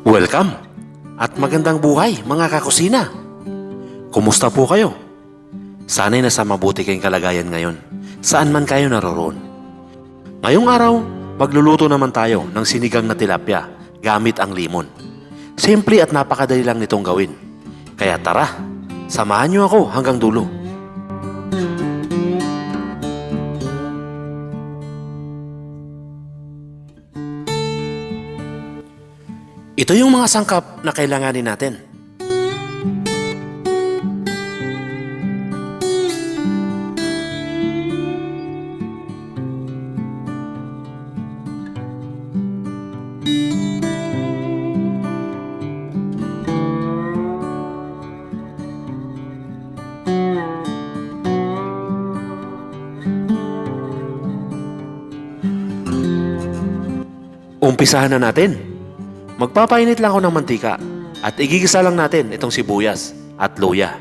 Welcome at magandang buhay mga kakusina. Kumusta po kayo? Sana'y nasa mabuti kayong kalagayan ngayon, saan man kayo naroroon. Ngayong araw, magluluto naman tayo ng sinigang na tilapia gamit ang limon. Simple at napakadali lang nitong gawin. Kaya tara, samahan niyo ako hanggang dulo. Ito yung mga sangkap na kailanganin natin. Umpisahan na natin. Magpapainit lang ako ng mantika at igigisa lang natin itong sibuyas at luya.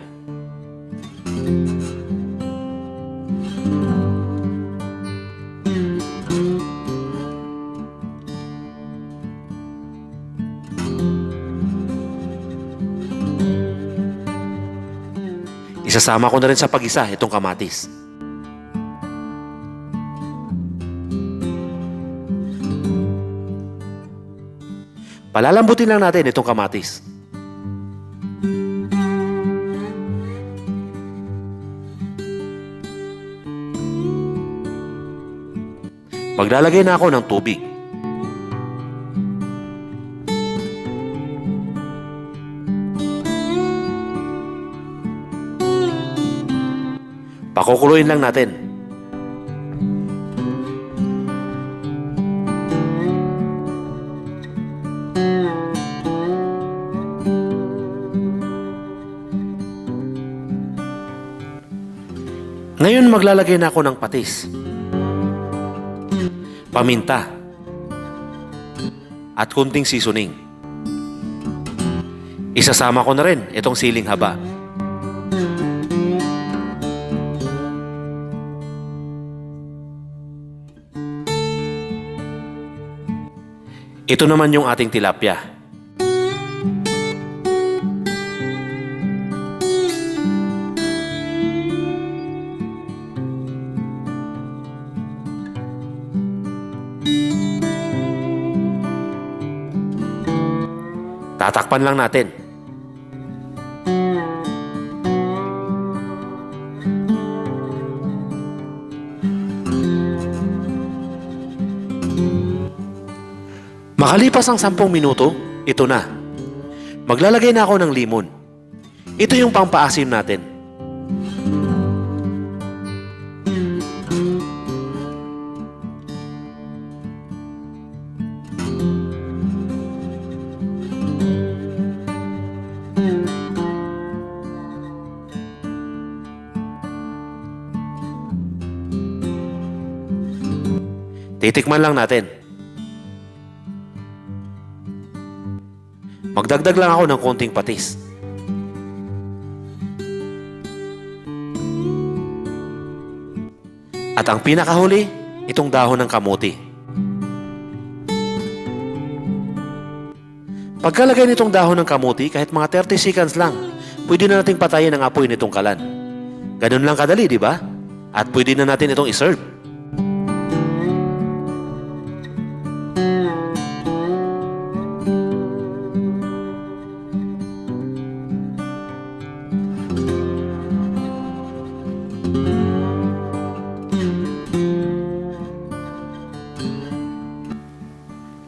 Isasama ko na rin sa pag-isa itong kamatis. Palalambutin lang natin itong kamatis. Maglalagay na ako ng tubig. Pakukuluin lang natin. Ngayon maglalagay na ako ng patis, paminta, at kunting seasoning. Isasama ko na rin itong siling haba. Ito naman yung ating tilapia. Tatakpan lang natin. Makalipas ang 10 minuto, ito na. Maglalagay na ako ng limon. Ito yung pampaasim natin. Titikman lang natin. Magdagdag lang ako ng konting patis. At ang pinakahuli, itong dahon ng kamuti. Pagkalagay nitong dahon ng kamuti, kahit mga 30 seconds lang, pwede na nating patayin ang apoy nitong kalan. Ganun lang kadali, di ba? At pwede na natin itong iserve.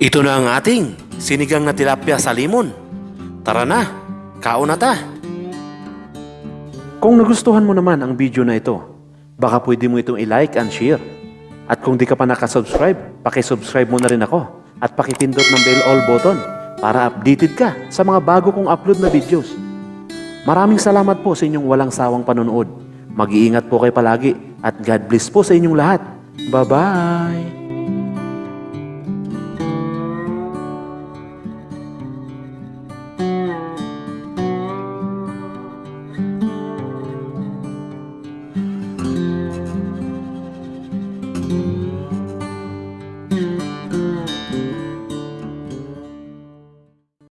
Ito na ang ating sinigang na tilapia sa limon. Tara na, kaon na ta! Kung nagustuhan mo naman ang video na ito, baka pwede mo itong i-like and share. At kung di ka pa nakasubscribe, pakisubscribe mo na rin ako at pakipindot ng bell all button para updated ka sa mga bago kong upload na videos. Maraming salamat po sa inyong walang sawang panonood. Mag-iingat po kayo palagi at God bless po sa inyong lahat. Bye-bye!